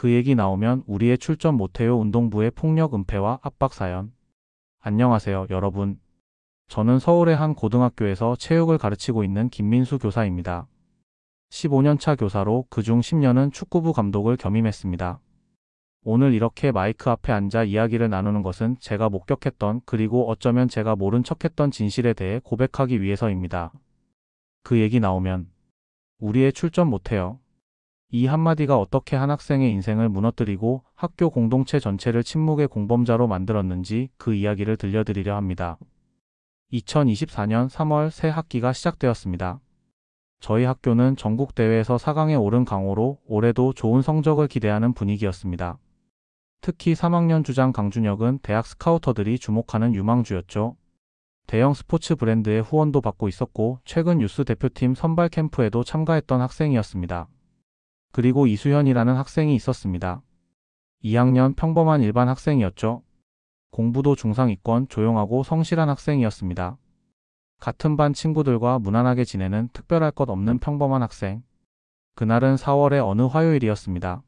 그 얘기 나오면 우리의 출전 못해요 운동부의 폭력 은폐와 압박 사연. 안녕하세요, 여러분. 저는 서울의 한 고등학교에서 체육을 가르치고 있는 김민수 교사입니다. 15년차 교사로 그중 10년은 축구부 감독을 겸임했습니다. 오늘 이렇게 마이크 앞에 앉아 이야기를 나누는 것은 제가 목격했던 그리고 어쩌면 제가 모른 척했던 진실에 대해 고백하기 위해서입니다. 그 얘기 나오면 우리의 출전 못해요. 이 한마디가 어떻게 한 학생의 인생을 무너뜨리고 학교 공동체 전체를 침묵의 공범자로 만들었는지 그 이야기를 들려드리려 합니다. 2024년 3월 새 학기가 시작되었습니다. 저희 학교는 전국대회에서 4강에 오른 강호로 올해도 좋은 성적을 기대하는 분위기였습니다. 특히 3학년 주장 강준혁은 대학 스카우터들이 주목하는 유망주였죠. 대형 스포츠 브랜드의 후원도 받고 있었고 최근 유스 대표팀 선발 캠프에도 참가했던 학생이었습니다. 그리고 이수현이라는 학생이 있었습니다. 2학년 평범한 일반 학생이었죠. 공부도 중상위권 조용하고 성실한 학생이었습니다. 같은 반 친구들과 무난하게 지내는 특별할 것 없는 평범한 학생. 그날은 4월의 어느 화요일이었습니다.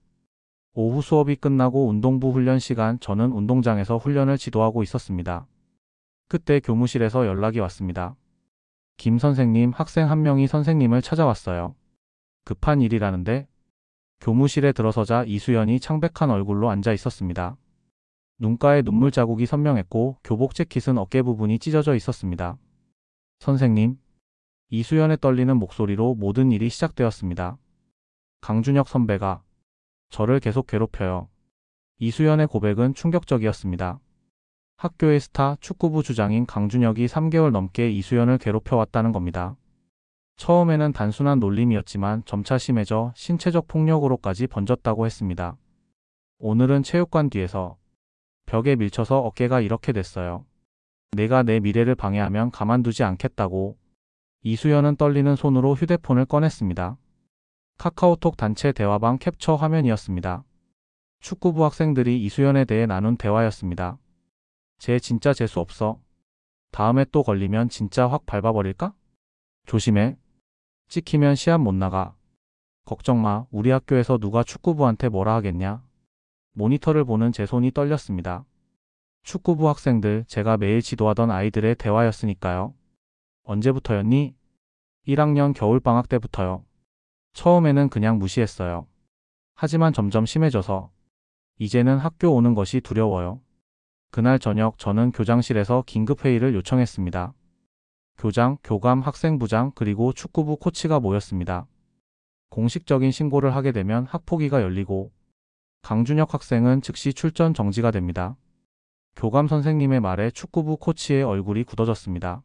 오후 수업이 끝나고 운동부 훈련 시간 저는 운동장에서 훈련을 지도하고 있었습니다. 그때 교무실에서 연락이 왔습니다. 김 선생님, 학생 한 명이 선생님을 찾아왔어요. 급한 일이라는데? 교무실에 들어서자 이수연이 창백한 얼굴로 앉아 있었습니다. 눈가에 눈물 자국이 선명했고 교복 재킷은 어깨 부분이 찢어져 있었습니다. 선생님, 이수연의 떨리는 목소리로 모든 일이 시작되었습니다. 강준혁 선배가 저를 계속 괴롭혀요. 이수연의 고백은 충격적이었습니다. 학교의 스타 축구부 주장인 강준혁이 3개월 넘게 이수연을 괴롭혀왔다는 겁니다. 처음에는 단순한 놀림이었지만 점차 심해져 신체적 폭력으로까지 번졌다고 했습니다. 오늘은 체육관 뒤에서 벽에 밀쳐서 어깨가 이렇게 됐어요. 내가 내 미래를 방해하면 가만두지 않겠다고. 이수연은 떨리는 손으로 휴대폰을 꺼냈습니다. 카카오톡 단체 대화방 캡처 화면이었습니다. 축구부 학생들이 이수연에 대해 나눈 대화였습니다. 쟤 진짜 재수 없어. 다음에 또 걸리면 진짜 확 밟아버릴까? 조심해. 찍히면 시합 못 나가. 걱정 마, 우리 학교에서 누가 축구부한테 뭐라 하겠냐. 모니터를 보는 제 손이 떨렸습니다. 축구부 학생들, 제가 매일 지도하던 아이들의 대화였으니까요. 언제부터였니? 1학년 겨울방학 때부터요. 처음에는 그냥 무시했어요. 하지만 점점 심해져서 이제는 학교 오는 것이 두려워요. 그날 저녁 저는 교장실에서 긴급회의를 요청했습니다. 교장, 교감, 학생부장 그리고 축구부 코치가 모였습니다. 공식적인 신고를 하게 되면 학폭위가 열리고 강준혁 학생은 즉시 출전 정지가 됩니다. 교감 선생님의 말에 축구부 코치의 얼굴이 굳어졌습니다.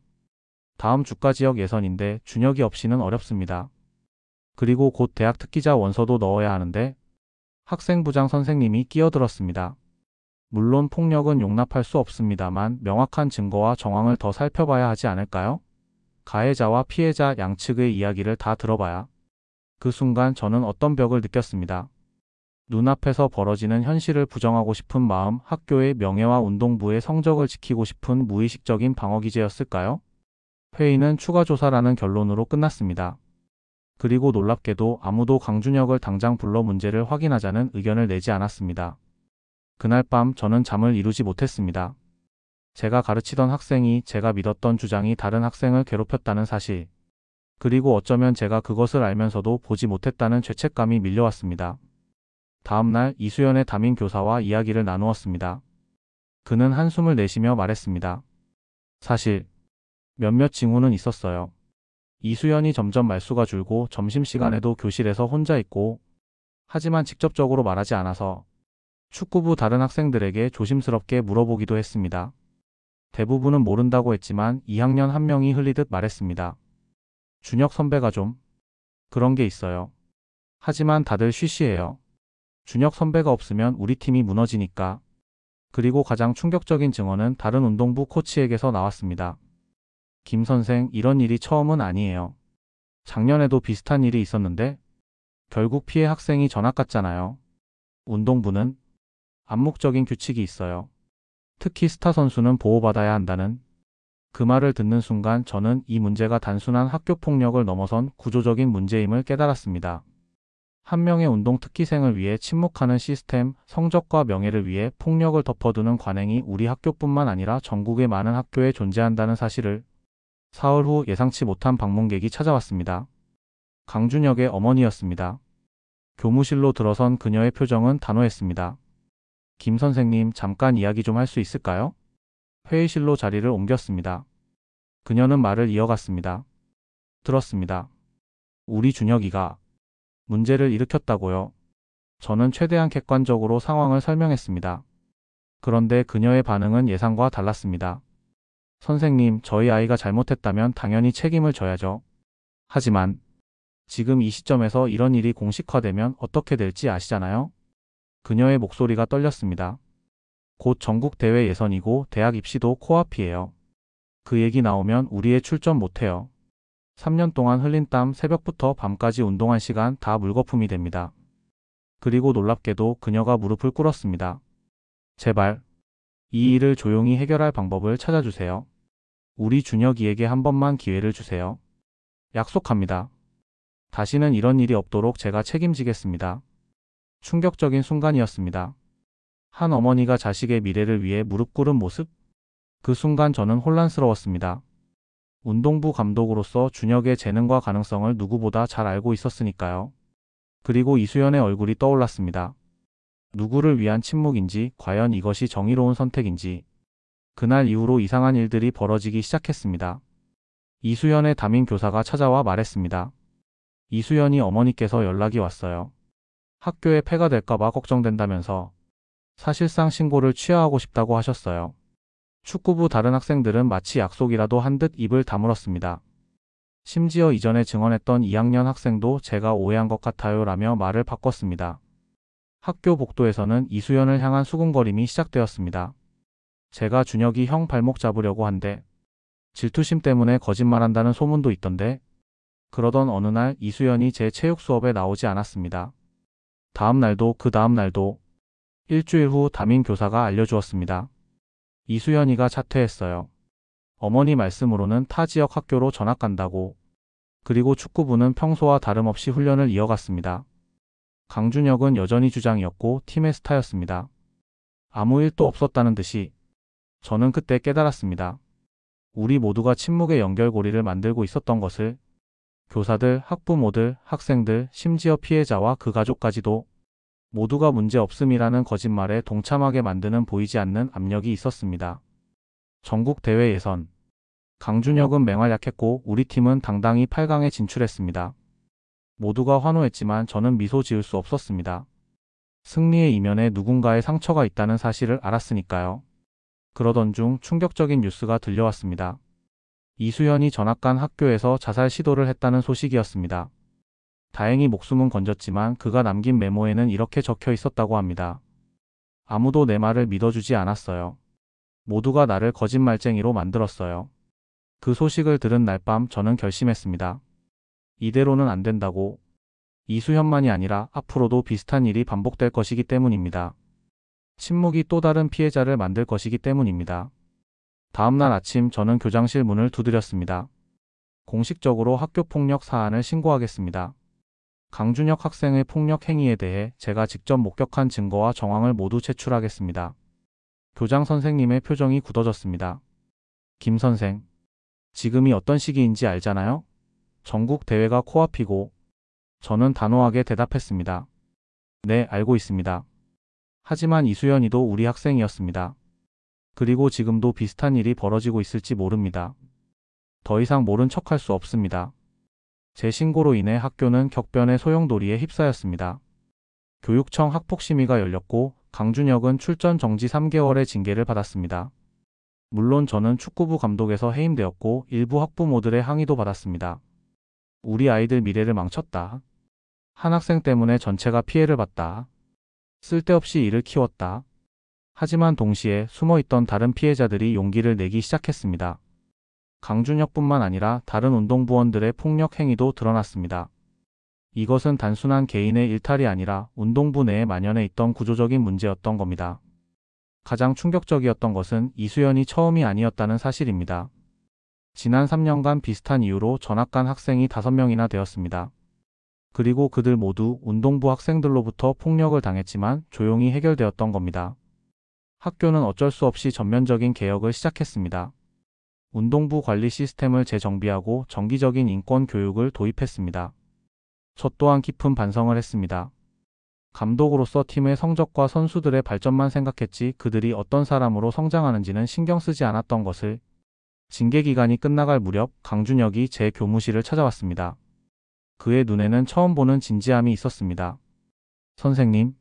다음 주가 지역 예선인데 준혁이 없이는 어렵습니다. 그리고 곧 대학 특기자 원서도 넣어야 하는데 학생부장 선생님이 끼어들었습니다. 물론 폭력은 용납할 수 없습니다만 명확한 증거와 정황을 더 살펴봐야 하지 않을까요? 가해자와 피해자 양측의 이야기를 다 들어봐야. 그 순간 저는 어떤 벽을 느꼈습니다. 눈앞에서 벌어지는 현실을 부정하고 싶은 마음, 학교의 명예와 운동부의 성적을 지키고 싶은 무의식적인 방어기제였을까요? 회의는 추가 조사라는 결론으로 끝났습니다. 그리고 놀랍게도 아무도 강준혁을 당장 불러 문제를 확인하자는 의견을 내지 않았습니다. 그날 밤 저는 잠을 이루지 못했습니다. 제가 가르치던 학생이 제가 믿었던 주장이 다른 학생을 괴롭혔다는 사실. 그리고 어쩌면 제가 그것을 알면서도 보지 못했다는 죄책감이 밀려왔습니다. 다음날 이수연의 담임 교사와 이야기를 나누었습니다. 그는 한숨을 내쉬며 말했습니다. 사실 몇몇 징후는 있었어요. 이수연이 점점 말수가 줄고 점심시간에도 교실에서 혼자 있고 하지만 직접적으로 말하지 않아서 축구부 다른 학생들에게 조심스럽게 물어보기도 했습니다. 대부분은 모른다고 했지만 2학년 한 명이 흘리듯 말했습니다. 준혁 선배가 좀 그런 게 있어요. 하지만 다들 쉬쉬해요. 준혁 선배가 없으면 우리 팀이 무너지니까. 그리고 가장 충격적인 증언은 다른 운동부 코치에게서 나왔습니다. 김 선생, 이런 일이 처음은 아니에요. 작년에도 비슷한 일이 있었는데 결국 피해 학생이 전학 갔잖아요. 운동부는 암묵적인 규칙이 있어요. 특히 스타 선수는 보호받아야 한다는. 그 말을 듣는 순간 저는 이 문제가 단순한 학교 폭력을 넘어선 구조적인 문제임을 깨달았습니다. 한 명의 운동 특기생을 위해 침묵하는 시스템, 성적과 명예를 위해 폭력을 덮어두는 관행이 우리 학교뿐만 아니라 전국의 많은 학교에 존재한다는 사실을 사흘 후 예상치 못한 방문객이 찾아왔습니다. 강준혁의 어머니였습니다. 교무실로 들어선 그녀의 표정은 단호했습니다. 김 선생님, 잠깐 이야기 좀 할 수 있을까요? 회의실로 자리를 옮겼습니다. 그녀는 말을 이어갔습니다. 들었습니다. 우리 준혁이가 문제를 일으켰다고요. 저는 최대한 객관적으로 상황을 설명했습니다. 그런데 그녀의 반응은 예상과 달랐습니다. 선생님, 저희 아이가 잘못했다면 당연히 책임을 져야죠. 하지만 지금 이 시점에서 이런 일이 공식화되면 어떻게 될지 아시잖아요? 그녀의 목소리가 떨렸습니다. 곧 전국 대회 예선이고 대학 입시도 코앞이에요. 그 얘기 나오면 우리 애 출전 못해요. 3년 동안 흘린 땀, 새벽부터 밤까지 운동한 시간 다 물거품이 됩니다. 그리고 놀랍게도 그녀가 무릎을 꿇었습니다. 제발 이 일을 조용히 해결할 방법을 찾아주세요. 우리 준혁이에게 한 번만 기회를 주세요. 약속합니다. 다시는 이런 일이 없도록 제가 책임지겠습니다. 충격적인 순간이었습니다. 한 어머니가 자식의 미래를 위해 무릎 꿇은 모습? 그 순간 저는 혼란스러웠습니다. 운동부 감독으로서 준혁의 재능과 가능성을 누구보다 잘 알고 있었으니까요. 그리고 이수연의 얼굴이 떠올랐습니다. 누구를 위한 침묵인지, 과연 이것이 정의로운 선택인지. 그날 이후로 이상한 일들이 벌어지기 시작했습니다. 이수연의 담임 교사가 찾아와 말했습니다. 이수연이 어머니께서 연락이 왔어요. 학교에 폐가 될까봐 걱정된다면서 사실상 신고를 취하하고 싶다고 하셨어요. 축구부 다른 학생들은 마치 약속이라도 한 듯 입을 다물었습니다. 심지어 이전에 증언했던 2학년 학생도 제가 오해한 것 같아요 라며 말을 바꿨습니다. 학교 복도에서는 이수연을 향한 수군거림이 시작되었습니다. 제가 준혁이 형 발목 잡으려고 한데 질투심 때문에 거짓말한다는 소문도 있던데. 그러던 어느 날 이수연이 제 체육 수업에 나오지 않았습니다. 다음 날도 그 다음 날도. 일주일 후 담임 교사가 알려주었습니다. 이수연이가 자퇴했어요. 어머니 말씀으로는 타 지역 학교로 전학 간다고. 그리고 축구부는 평소와 다름없이 훈련을 이어갔습니다. 강준혁은 여전히 주장이었고 팀의 스타였습니다. 아무 일도 없었다는 듯이. 저는 그때 깨달았습니다. 우리 모두가 침묵의 연결고리를 만들고 있었던 것을. 교사들, 학부모들, 학생들, 심지어 피해자와 그 가족까지도 모두가 문제없음이라는 거짓말에 동참하게 만드는 보이지 않는 압력이 있었습니다. 전국 대회 예선. 강준혁은 맹활약했고 우리 팀은 당당히 8강에 진출했습니다. 모두가 환호했지만 저는 미소 지을 수 없었습니다. 승리의 이면에 누군가의 상처가 있다는 사실을 알았으니까요. 그러던 중 충격적인 뉴스가 들려왔습니다. 이수연이 전학 간 학교에서 자살 시도를 했다는 소식이었습니다. 다행히 목숨은 건졌지만 그가 남긴 메모에는 이렇게 적혀 있었다고 합니다. 아무도 내 말을 믿어주지 않았어요. 모두가 나를 거짓말쟁이로 만들었어요. 그 소식을 들은 날 밤 저는 결심했습니다. 이대로는 안 된다고. 이수연만이 아니라 앞으로도 비슷한 일이 반복될 것이기 때문입니다. 침묵이 또 다른 피해자를 만들 것이기 때문입니다. 다음 날 아침 저는 교장실 문을 두드렸습니다. 공식적으로 학교폭력 사안을 신고하겠습니다. 강준혁 학생의 폭력 행위에 대해 제가 직접 목격한 증거와 정황을 모두 제출하겠습니다. 교장 선생님의 표정이 굳어졌습니다. 김 선생, 지금이 어떤 시기인지 알잖아요? 전국 대회가 코앞이고. 저는 단호하게 대답했습니다. 네, 알고 있습니다. 하지만 이수연이도 우리 학생이었습니다. 그리고 지금도 비슷한 일이 벌어지고 있을지 모릅니다. 더 이상 모른 척할 수 없습니다. 제 신고로 인해 학교는 격변의 소용돌이에 휩싸였습니다. 교육청 학폭심의가 열렸고 강준혁은 출전 정지 3개월의 징계를 받았습니다. 물론 저는 축구부 감독에서 해임되었고 일부 학부모들의 항의도 받았습니다. 우리 아이들 미래를 망쳤다. 한 학생 때문에 전체가 피해를 봤다. 쓸데없이 이를 키웠다. 하지만 동시에 숨어있던 다른 피해자들이 용기를 내기 시작했습니다. 강준혁뿐만 아니라 다른 운동부원들의 폭력 행위도 드러났습니다. 이것은 단순한 개인의 일탈이 아니라 운동부 내에 만연해 있던 구조적인 문제였던 겁니다. 가장 충격적이었던 것은 이수연이 처음이 아니었다는 사실입니다. 지난 3년간 비슷한 이유로 전학 간 학생이 5명이나 되었습니다. 그리고 그들 모두 운동부 학생들로부터 폭력을 당했지만 조용히 해결되었던 겁니다. 학교는 어쩔 수 없이 전면적인 개혁을 시작했습니다. 운동부 관리 시스템을 재정비하고 정기적인 인권 교육을 도입했습니다. 저 또한 깊은 반성을 했습니다. 감독으로서 팀의 성적과 선수들의 발전만 생각했지 그들이 어떤 사람으로 성장하는지는 신경 쓰지 않았던 것을. 징계 기간이 끝나갈 무렵 강준혁이 제 교무실을 찾아왔습니다. 그의 눈에는 처음 보는 진지함이 있었습니다. 선생님,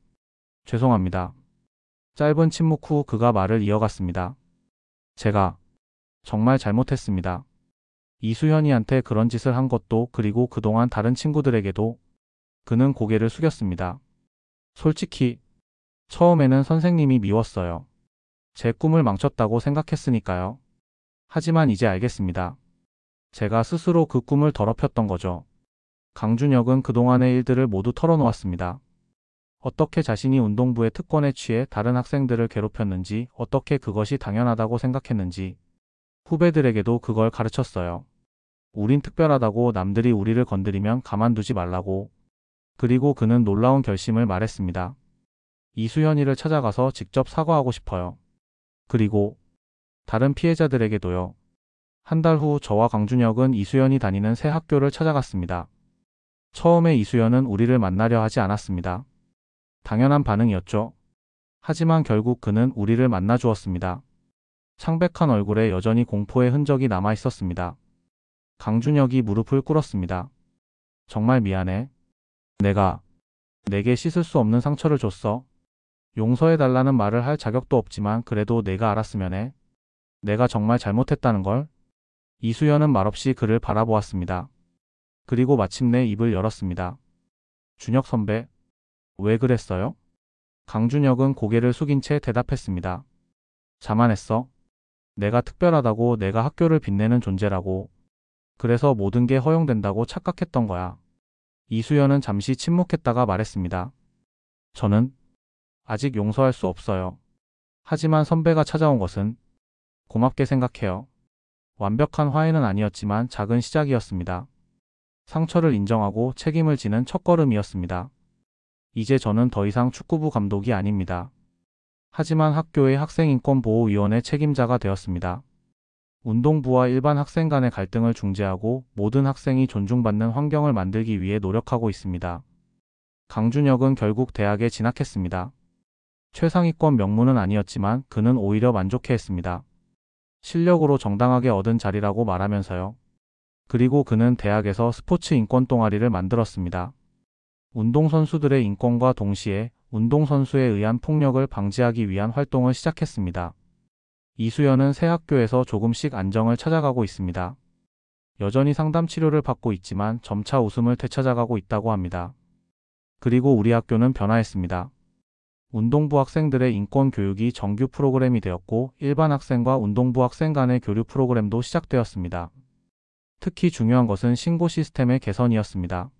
죄송합니다. 짧은 침묵 후 그가 말을 이어갔습니다. 제가 정말 잘못했습니다. 이수현이한테 그런 짓을 한 것도 그리고 그동안 다른 친구들에게도. 그는 고개를 숙였습니다. 솔직히 처음에는 선생님이 미웠어요. 제 꿈을 망쳤다고 생각했으니까요. 하지만 이제 알겠습니다. 제가 스스로 그 꿈을 더럽혔던 거죠. 강준혁은 그동안의 일들을 모두 털어놓았습니다. 어떻게 자신이 운동부의 특권에 취해 다른 학생들을 괴롭혔는지, 어떻게 그것이 당연하다고 생각했는지, 후배들에게도 그걸 가르쳤어요. 우린 특별하다고, 남들이 우리를 건드리면 가만두지 말라고. 그리고 그는 놀라운 결심을 말했습니다. 이수현이를 찾아가서 직접 사과하고 싶어요. 그리고 다른 피해자들에게도요. 한 달 후 저와 강준혁은 이수연이 다니는 새 학교를 찾아갔습니다. 처음에 이수연은 우리를 만나려 하지 않았습니다. 당연한 반응이었죠. 하지만 결국 그는 우리를 만나 주었습니다. 창백한 얼굴에 여전히 공포의 흔적이 남아 있었습니다. 강준혁이 무릎을 꿇었습니다. 정말 미안해. 내게 씻을 수 없는 상처를 줬어. 용서해달라는 말을 할 자격도 없지만 그래도 내가 알았으면 해. 내가 정말 잘못했다는 걸. 이수연은 말없이 그를 바라보았습니다. 그리고 마침내 입을 열었습니다. 준혁 선배, 왜 그랬어요? 강준혁은 고개를 숙인 채 대답했습니다. 자만했어. 내가 특별하다고, 내가 학교를 빛내는 존재라고. 그래서 모든 게 허용된다고 착각했던 거야. 이수연은 잠시 침묵했다가 말했습니다. 저는 아직 용서할 수 없어요. 하지만 선배가 찾아온 것은 고맙게 생각해요. 완벽한 화해는 아니었지만 작은 시작이었습니다. 상처를 인정하고 책임을 지는 첫걸음이었습니다. 이제 저는 더 이상 축구부 감독이 아닙니다. 하지만 학교의 학생인권보호위원회 책임자가 되었습니다. 운동부와 일반 학생 간의 갈등을 중재하고 모든 학생이 존중받는 환경을 만들기 위해 노력하고 있습니다. 강준혁은 결국 대학에 진학했습니다. 최상위권 명문은 아니었지만 그는 오히려 만족해했습니다. 실력으로 정당하게 얻은 자리라고 말하면서요. 그리고 그는 대학에서 스포츠 인권 동아리를 만들었습니다. 운동선수들의 인권과 동시에 운동선수에 의한 폭력을 방지하기 위한 활동을 시작했습니다. 이수연은 새 학교에서 조금씩 안정을 찾아가고 있습니다. 여전히 상담 치료를 받고 있지만 점차 웃음을 되찾아가고 있다고 합니다. 그리고 우리 학교는 변화했습니다. 운동부 학생들의 인권 교육이 정규 프로그램이 되었고 일반 학생과 운동부 학생 간의 교류 프로그램도 시작되었습니다. 특히 중요한 것은 신고 시스템의 개선이었습니다.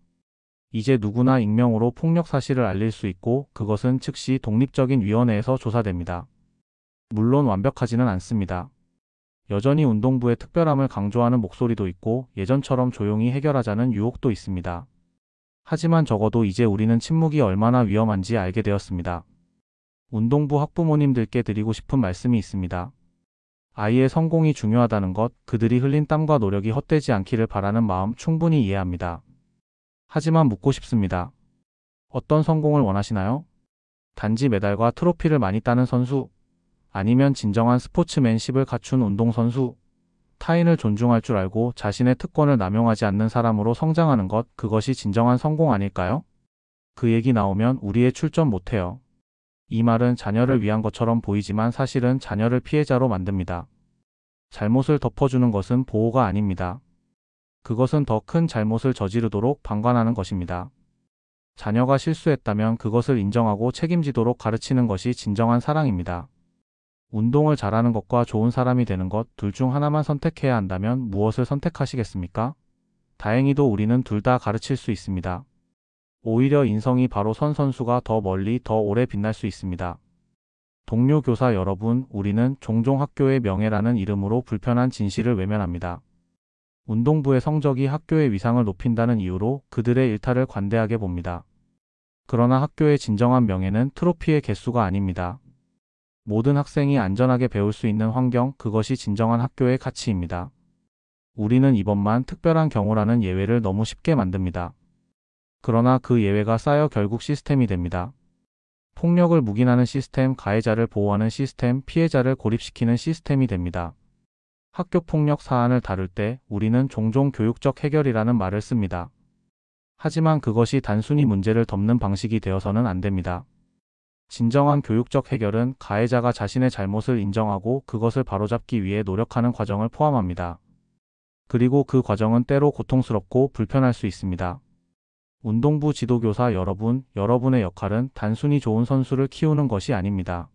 이제 누구나 익명으로 폭력 사실을 알릴 수 있고 그것은 즉시 독립적인 위원회에서 조사됩니다. 물론 완벽하지는 않습니다. 여전히 운동부의 특별함을 강조하는 목소리도 있고 예전처럼 조용히 해결하자는 유혹도 있습니다. 하지만 적어도 이제 우리는 침묵이 얼마나 위험한지 알게 되었습니다. 운동부 학부모님들께 드리고 싶은 말씀이 있습니다. 아이의 성공이 중요하다는 것, 그들이 흘린 땀과 노력이 헛되지 않기를 바라는 마음 충분히 이해합니다. 하지만 묻고 싶습니다. 어떤 성공을 원하시나요? 단지 메달과 트로피를 많이 따는 선수? 아니면 진정한 스포츠맨십을 갖춘 운동선수? 타인을 존중할 줄 알고 자신의 특권을 남용하지 않는 사람으로 성장하는 것, 그것이 진정한 성공 아닐까요? 그 얘기 나오면 우리의 출전 못해요. 이 말은 자녀를 위한 것처럼 보이지만 사실은 자녀를 피해자로 만듭니다. 잘못을 덮어주는 것은 보호가 아닙니다. 그것은 더 큰 잘못을 저지르도록 방관하는 것입니다. 자녀가 실수했다면 그것을 인정하고 책임지도록 가르치는 것이 진정한 사랑입니다. 운동을 잘하는 것과 좋은 사람이 되는 것, 둘 중 하나만 선택해야 한다면 무엇을 선택하시겠습니까? 다행히도 우리는 둘 다 가르칠 수 있습니다. 오히려 인성이 바로 선 선수가 더 멀리 더 오래 빛날 수 있습니다. 동료 교사 여러분, 우리는 종종 학교의 명예라는 이름으로 불편한 진실을 외면합니다. 운동부의 성적이 학교의 위상을 높인다는 이유로 그들의 일탈을 관대하게 봅니다. 그러나 학교의 진정한 명예는 트로피의 개수가 아닙니다. 모든 학생이 안전하게 배울 수 있는 환경, 그것이 진정한 학교의 가치입니다. 우리는 이번만 특별한 경우라는 예외를 너무 쉽게 만듭니다. 그러나 그 예외가 쌓여 결국 시스템이 됩니다. 폭력을 묵인하는 시스템, 가해자를 보호하는 시스템, 피해자를 고립시키는 시스템이 됩니다. 학교 폭력 사안을 다룰 때 우리는 종종 교육적 해결이라는 말을 씁니다. 하지만 그것이 단순히 문제를 덮는 방식이 되어서는 안 됩니다. 진정한 교육적 해결은 가해자가 자신의 잘못을 인정하고 그것을 바로잡기 위해 노력하는 과정을 포함합니다. 그리고 그 과정은 때로 고통스럽고 불편할 수 있습니다. 운동부 지도교사 여러분, 여러분의 역할은 단순히 좋은 선수를 키우는 것이 아닙니다.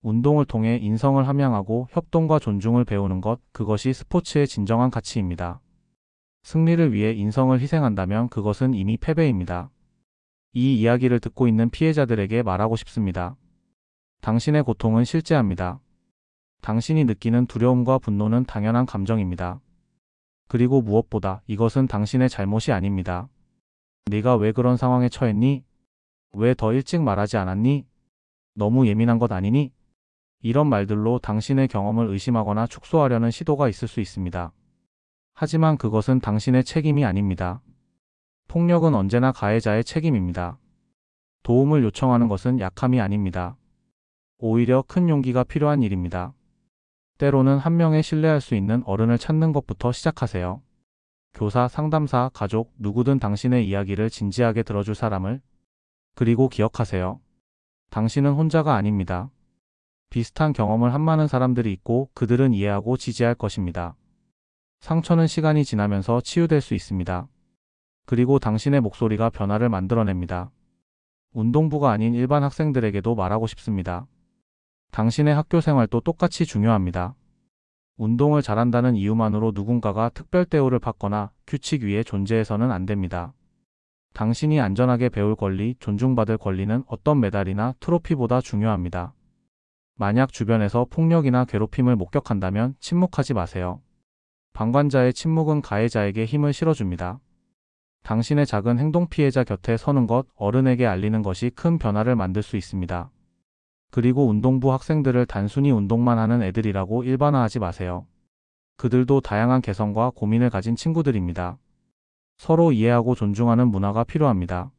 운동을 통해 인성을 함양하고 협동과 존중을 배우는 것, 그것이 스포츠의 진정한 가치입니다. 승리를 위해 인성을 희생한다면 그것은 이미 패배입니다. 이 이야기를 듣고 있는 피해자들에게 말하고 싶습니다. 당신의 고통은 실제합니다. 당신이 느끼는 두려움과 분노는 당연한 감정입니다. 그리고 무엇보다 이것은 당신의 잘못이 아닙니다. 네가 왜 그런 상황에 처했니? 왜 더 일찍 말하지 않았니? 너무 예민한 것 아니니? 이런 말들로 당신의 경험을 의심하거나 축소하려는 시도가 있을 수 있습니다. 하지만 그것은 당신의 책임이 아닙니다. 폭력은 언제나 가해자의 책임입니다. 도움을 요청하는 것은 약함이 아닙니다. 오히려 큰 용기가 필요한 일입니다. 때로는 한 명의 신뢰할 수 있는 어른을 찾는 것부터 시작하세요. 교사, 상담사, 가족, 누구든 당신의 이야기를 진지하게 들어줄 사람을. 그리고 기억하세요. 당신은 혼자가 아닙니다. 비슷한 경험을 한 많은 사람들이 있고 그들은 이해하고 지지할 것입니다. 상처는 시간이 지나면서 치유될 수 있습니다. 그리고 당신의 목소리가 변화를 만들어냅니다. 운동부가 아닌 일반 학생들에게도 말하고 싶습니다. 당신의 학교 생활도 똑같이 중요합니다. 운동을 잘한다는 이유만으로 누군가가 특별 대우를 받거나 규칙 위에 존재해서는 안 됩니다. 당신이 안전하게 배울 권리, 존중받을 권리는 어떤 메달이나 트로피보다 중요합니다. 만약 주변에서 폭력이나 괴롭힘을 목격한다면 침묵하지 마세요. 방관자의 침묵은 가해자에게 힘을 실어줍니다. 당신의 작은 행동 피해자 곁에 서는 것, 어른에게 알리는 것이 큰 변화를 만들 수 있습니다. 그리고 운동부 학생들을 단순히 운동만 하는 애들이라고 일반화하지 마세요. 그들도 다양한 개성과 고민을 가진 친구들입니다. 서로 이해하고 존중하는 문화가 필요합니다.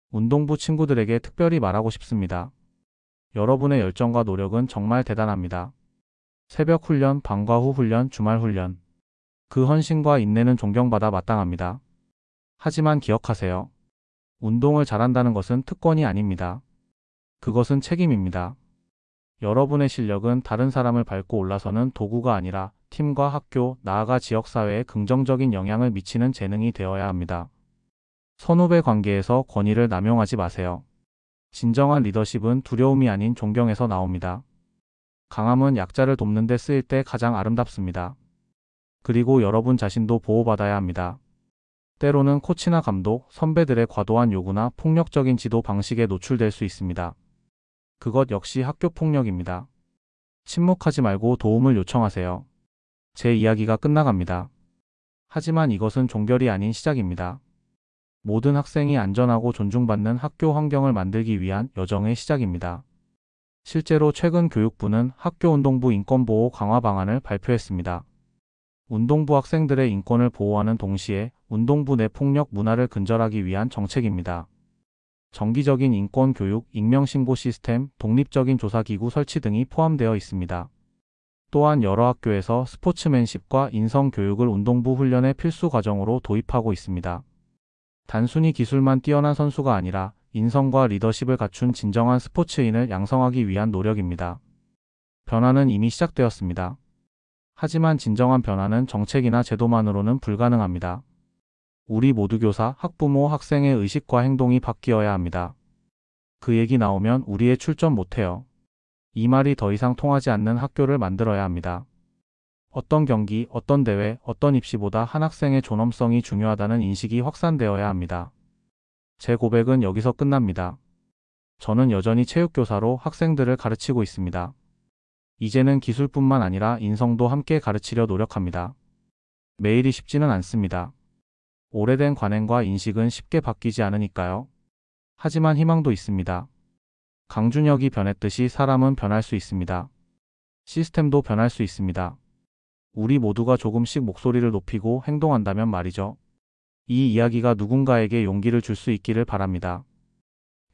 운동부 친구들에게 특별히 말하고 싶습니다. 여러분의 열정과 노력은 정말 대단합니다. 새벽 훈련, 방과 후 훈련, 주말 훈련. 그 헌신과 인내는 존경받아 마땅합니다. 하지만 기억하세요. 운동을 잘한다는 것은 특권이 아닙니다. 그것은 책임입니다. 여러분의 실력은 다른 사람을 밟고 올라서는 도구가 아니라 팀과 학교, 나아가 지역사회에 긍정적인 영향을 미치는 재능이 되어야 합니다. 선후배 관계에서 권위를 남용하지 마세요. 진정한 리더십은 두려움이 아닌 존경에서 나옵니다. 강함은 약자를 돕는 데 쓰일 때 가장 아름답습니다. 그리고 여러분 자신도 보호받아야 합니다. 때로는 코치나 감독, 선배들의 과도한 요구나 폭력적인 지도 방식에 노출될 수 있습니다. 그것 역시 학교 폭력입니다. 침묵하지 말고 도움을 요청하세요. 제 이야기가 끝나갑니다. 하지만 이것은 종결이 아닌 시작입니다. 모든 학생이 안전하고 존중받는 학교 환경을 만들기 위한 여정의 시작입니다. 실제로 최근 교육부는 학교운동부 인권보호 강화 방안을 발표했습니다. 운동부 학생들의 인권을 보호하는 동시에 운동부 내 폭력 문화를 근절하기 위한 정책입니다. 정기적인 인권 교육, 익명신고 시스템, 독립적인 조사기구 설치 등이 포함되어 있습니다. 또한 여러 학교에서 스포츠맨십과 인성 교육을 운동부 훈련의 필수 과정으로 도입하고 있습니다. 단순히 기술만 뛰어난 선수가 아니라 인성과 리더십을 갖춘 진정한 스포츠인을 양성하기 위한 노력입니다. 변화는 이미 시작되었습니다. 하지만 진정한 변화는 정책이나 제도만으로는 불가능합니다. 우리 모두 교사, 학부모, 학생의 의식과 행동이 바뀌어야 합니다. 그 얘기 나오면 우리의 출전 못해요. 이 말이 더 이상 통하지 않는 학교를 만들어야 합니다. 어떤 경기, 어떤 대회, 어떤 입시보다 한 학생의 존엄성이 중요하다는 인식이 확산되어야 합니다. 제 고백은 여기서 끝납니다. 저는 여전히 체육교사로 학생들을 가르치고 있습니다. 이제는 기술뿐만 아니라 인성도 함께 가르치려 노력합니다. 매일이 쉽지는 않습니다. 오래된 관행과 인식은 쉽게 바뀌지 않으니까요. 하지만 희망도 있습니다. 강준혁이 변했듯이 사람은 변할 수 있습니다. 시스템도 변할 수 있습니다. 우리 모두가 조금씩 목소리를 높이고 행동한다면 말이죠. 이 이야기가 누군가에게 용기를 줄 수 있기를 바랍니다.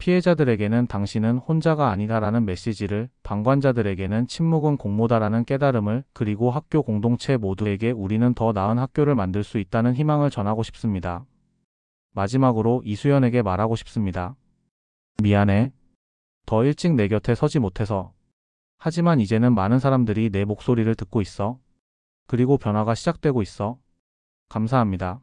피해자들에게는 당신은 혼자가 아니다라는 메시지를, 방관자들에게는 침묵은 공모다라는 깨달음을, 그리고 학교 공동체 모두에게 우리는 더 나은 학교를 만들 수 있다는 희망을 전하고 싶습니다. 마지막으로 이수연에게 말하고 싶습니다. 미안해. 더 일찍 내 곁에 서지 못해서. 하지만 이제는 많은 사람들이 내 목소리를 듣고 있어. 그리고 변화가 시작되고 있어. 감사합니다.